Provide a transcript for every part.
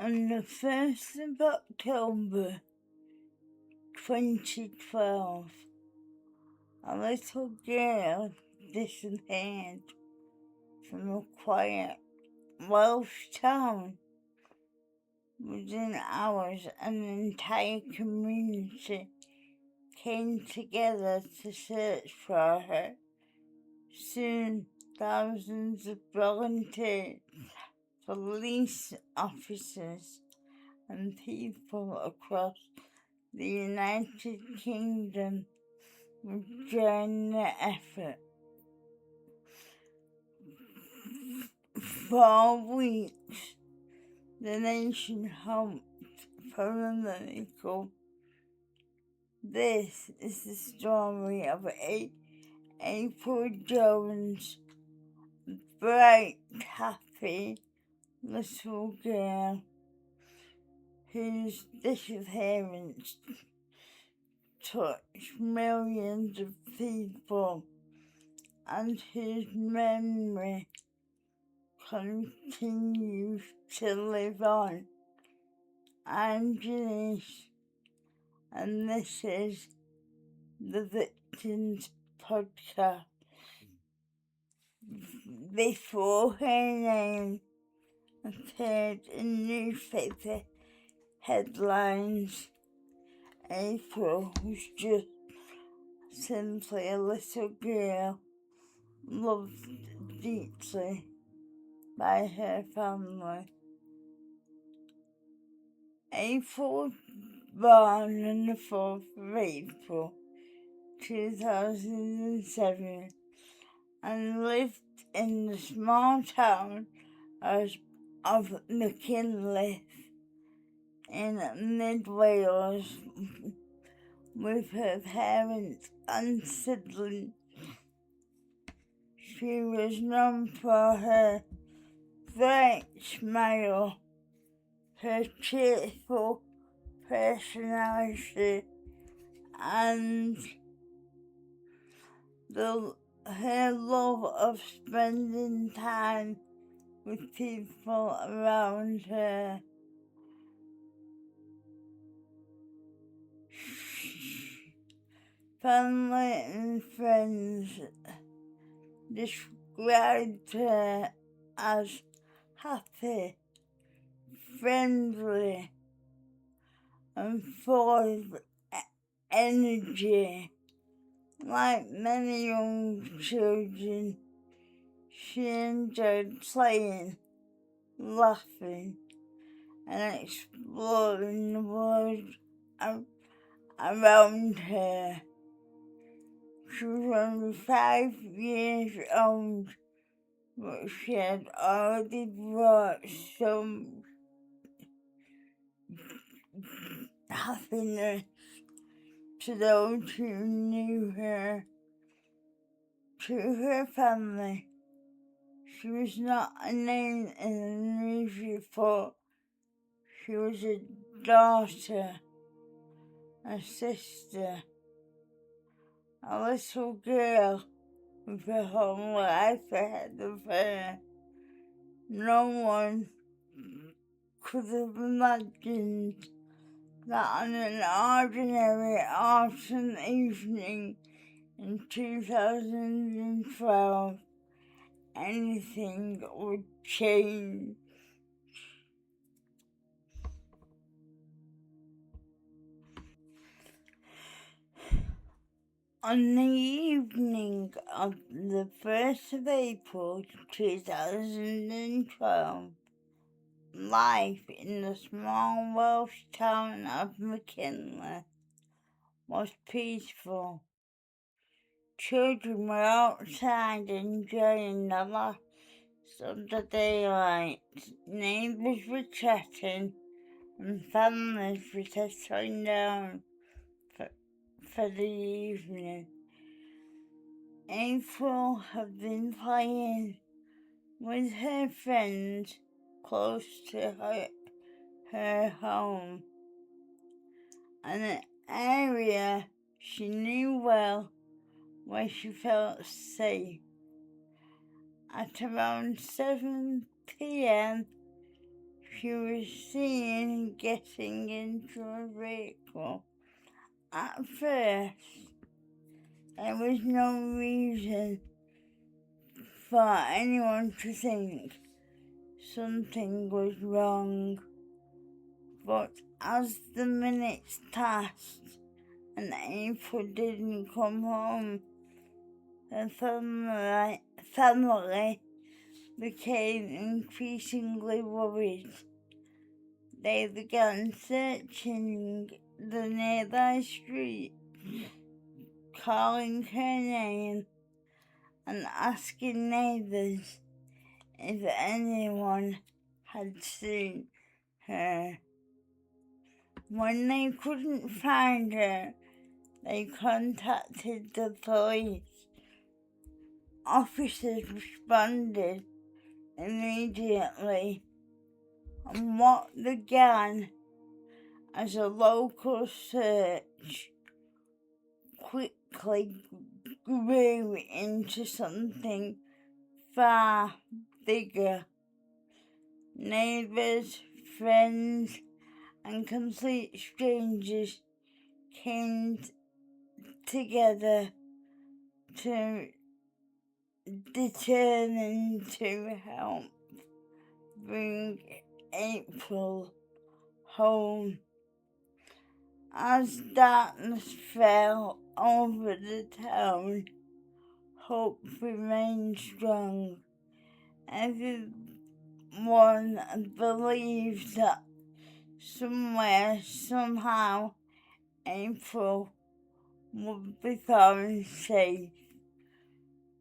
On the 1st of October 2012, a little girl disappeared from a quiet Welsh town. Within hours, an entire community came together to search for her. Soon, thousands of volunteers, police officers, and people across the United Kingdom would join the effort. For weeks, the nation hoped for a miracle. This is the story of April Jones, a bright, happy little girl whose disappearance touched millions of people and whose memory continues to live on. I'm Janice, and this is the Victims Podcast. Before her name appeared in newspaper headlines, April was just simply a little girl loved deeply by her family. April was born on the 4th of April 2007 and lived in the small town of Machynlleth in mid-Wales with her parents and siblings. She was known for her bright smile, her cheerful personality, and her love of spending time with people around her. Family and friends described her as happy, friendly, and full of energy. Like many young children, she enjoyed playing, laughing, and exploring the world around her. She was only 5 years old, but she had already brought some happiness to those who knew her. To her family, she was not a name in the news report. She was a daughter, a sister, a little girl with a whole life ahead of her. No one could have imagined that on an ordinary autumn evening in 2012, anything would change. On the evening of the 1st of April 2012, life in the small Welsh town of Machynlleth was peaceful. Children were outside enjoying the last of the daylight. Neighbours were chatting and families were settling down for the evening. April had been playing with her friends close to her home, an area she knew well, where she felt safe. At around 7 p.m, she was seen getting into a vehicle. At first, there was no reason for anyone to think something was wrong, but as the minutes passed and April didn't come home, the family became increasingly worried. They began searching the nearby street, calling her name and asking neighbours if anyone had seen her. When they couldn't find her, they contacted the police. Officers responded immediately, and what began as a local search quickly grew into something far bigger. Neighbours, friends, and complete strangers came together to determine to help bring April home. As darkness fell over the town, hope remained strong. Everyone believed that somewhere, somehow, April would be found safe.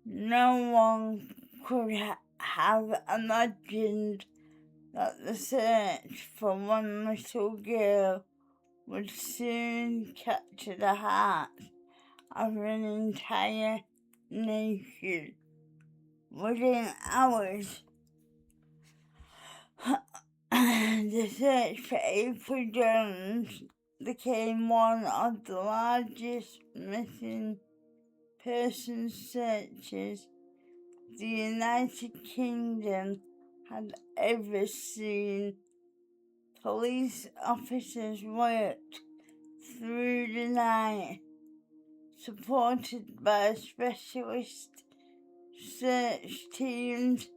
No one could have imagined that the search for one little girl would soon capture the heart of an entire nation. Within hours, the search for April Jones became one of the largest missing persons searches the United Kingdom had ever seen. Police officers worked through the night, supported by specialist search teams,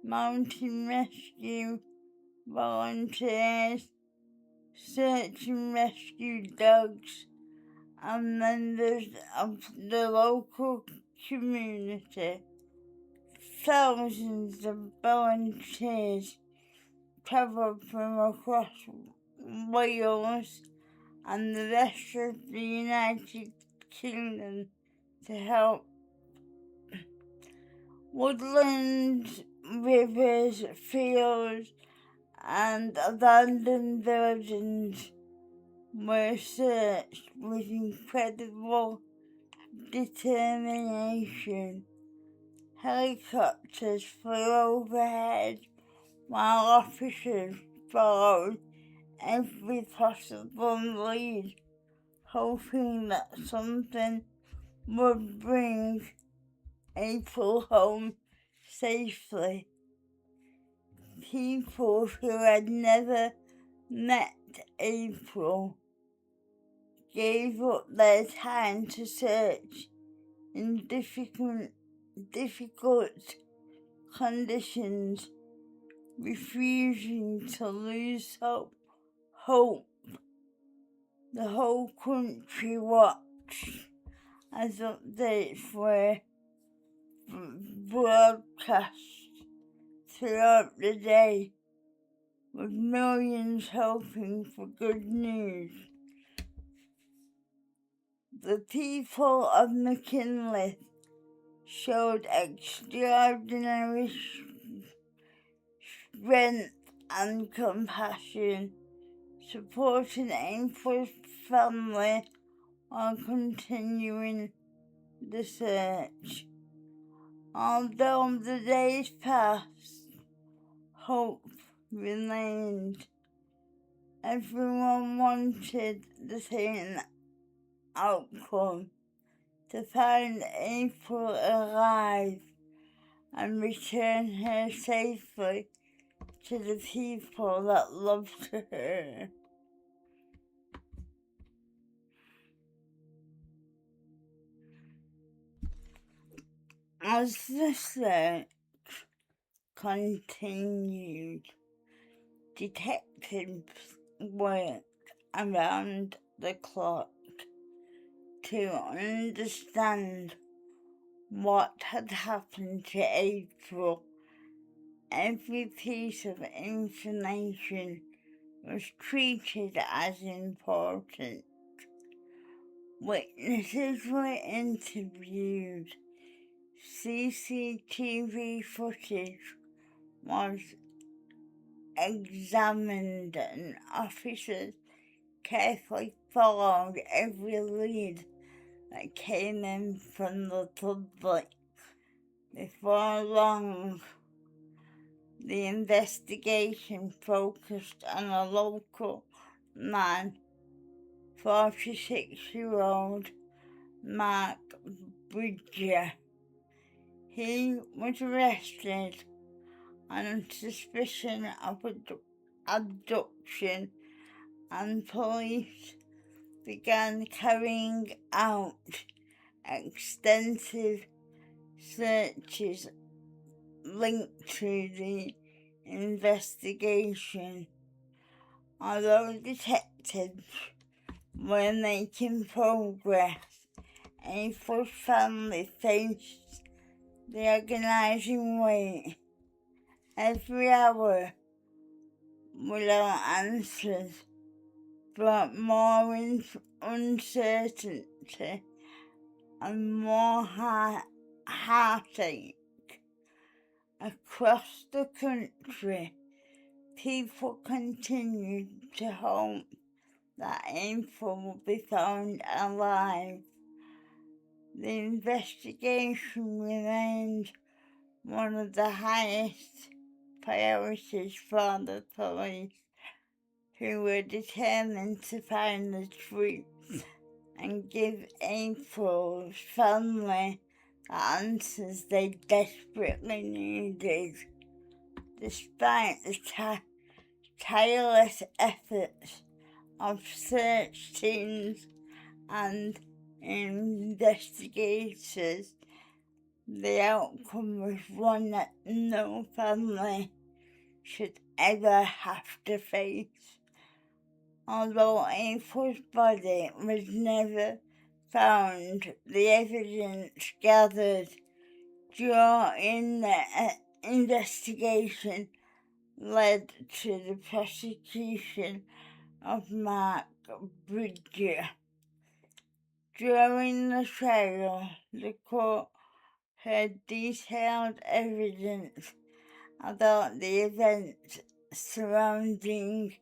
mountain rescue volunteers, search and rescue dogs, and members of the local community. Thousands of volunteers travelled from across Wales and the rest of the United Kingdom to help. Woodlands, rivers, fields, and abandoned buildings were searched with incredible determination. Helicopters flew overhead while officers followed every possible lead, hoping that something would bring April home safely. People who had never met April gave up their time to search in difficult conditions, refusing to lose hope. The whole country watched as updates were broadcast throughout the day, with millions hoping for good news. The people of Machynlleth showed extraordinary strength and compassion, supporting April's family while continuing the search. Although the days passed, hope remained. Everyone wanted the same outcome: to find April alive and return her safely to the people that loved her. As the search continued, detectives worked around the clock to understand what had happened to April. Every piece of information was treated as important. Witnesses were interviewed. CCTV footage was examined and officers carefully followed every lead that came in from the public. Before long, the investigation focused on a local man, 46-year-old Mark Bridger. He was arrested on suspicion of abduction, and police began carrying out extensive searches linked to the investigation. Although detectives were making progress, April's family faced the agonizing wait. Every hour without answers brought more uncertainty and more heartache. Across the country, people continued to hope that April would be found alive. The investigation remained one of the highest priorities for the police, who were determined to find the truth and give April's family the answers they desperately needed. Despite the tireless efforts of search teams and investigators, the outcome was one that no family should ever have to face. Although April's body was never found, the evidence gathered during the investigation led to the prosecution of Mark Bridger. During the trial, the court heard detailed evidence about the events surrounding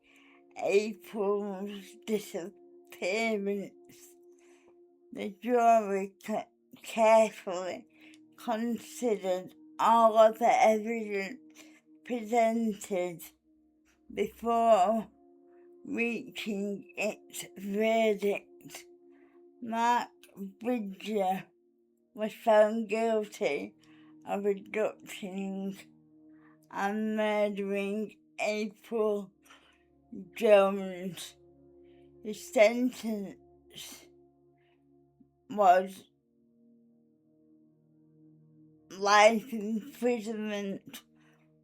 April's disappearance. The jury carefully considered all of the evidence presented before reaching its verdict. Mark Bridger was found guilty of abducting and murdering April Jones. His sentence was life imprisonment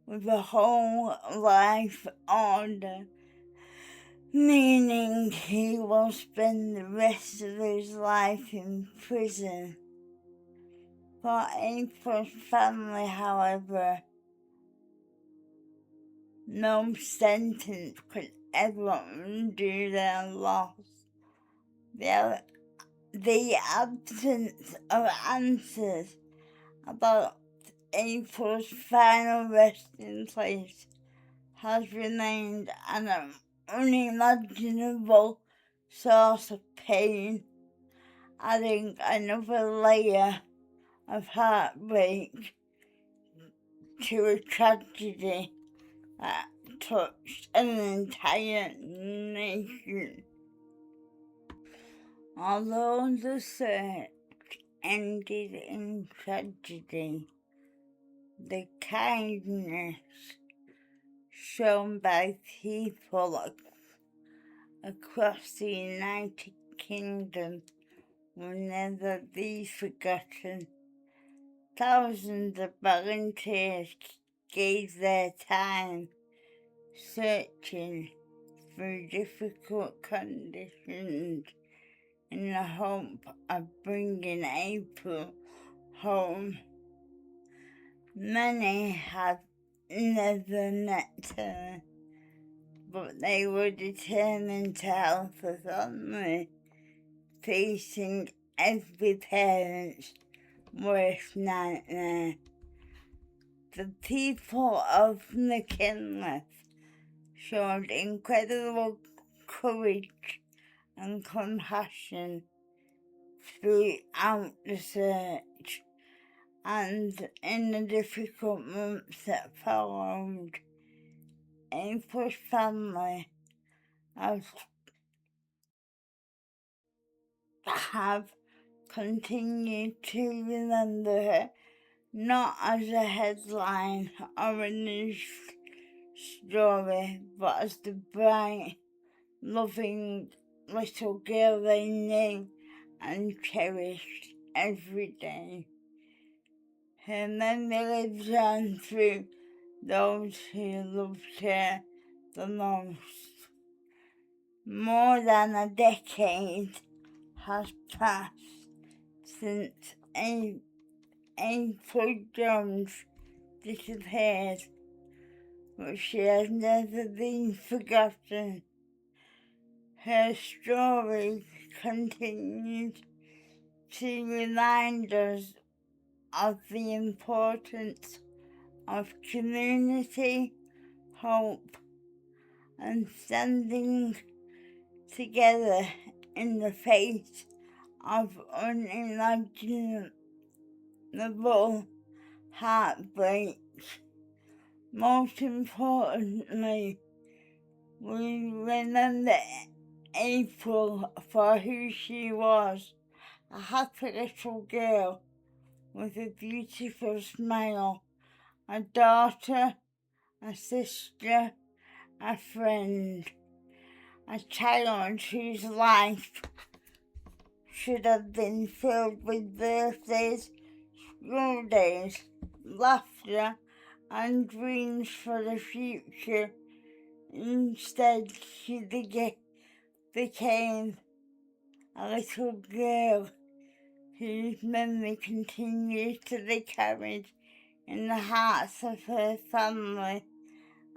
with a whole life order, meaning he will spend the rest of his life in prison. For April's family, however, no sentence could ever undo their loss. The absence of answers about April's final resting place has remained an unimaginable source of pain, adding another layer of heartbreak to a tragedy that touched an entire nation. Although the search ended in tragedy, the kindness, shown by people across the United Kingdom will never be forgotten. Thousands of volunteers gave their time searching through difficult conditions in the hope of bringing April home. Many have never met her, but they were determined to help her family, facing every parent's worst nightmare. The people of Machynlleth showed incredible courage and compassion throughout the search, and in the difficult months that followed, April's family have continued to remember her, not as a headline or a news story, but as the bright, loving little girl they knew and cherished every day. Her memory lives on through those who loved her the most. More than a decade has passed since April Jones disappeared, but she has never been forgotten. Her story continues to remind us of the importance of community, hope, and standing together in the face of unimaginable heartbreak. Most importantly, we remember April for who she was, a happy little girl with a beautiful smile, a daughter, a sister, a friend, a child whose life should have been filled with birthdays, school days, laughter, and dreams for the future. Instead, she became a little girl whose memory continues to be carried in the hearts of her family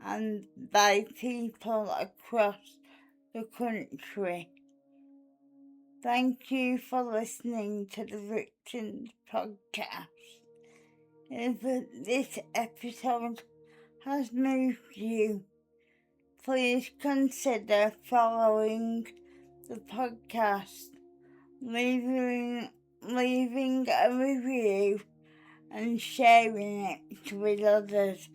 and by people across the country. Thank you for listening to the Victims Podcast. If this episode has moved you, please consider following the podcast, leaving a review and sharing it with others.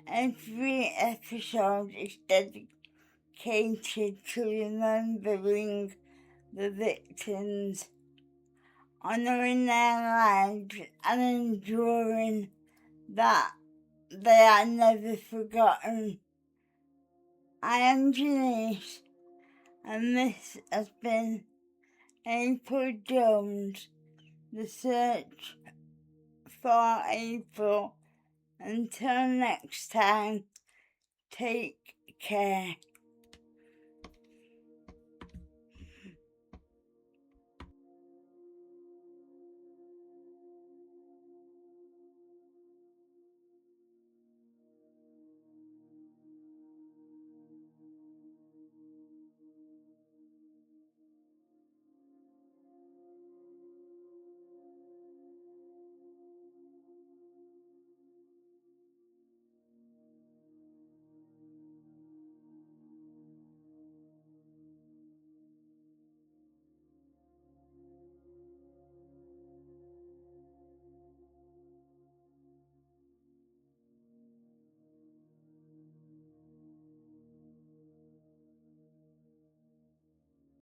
Every episode is dedicated to remembering the victims, honouring their lives and ensuring that they are never forgotten. I am Janice, and this has been April Jones, the search for April. Until next time, take care.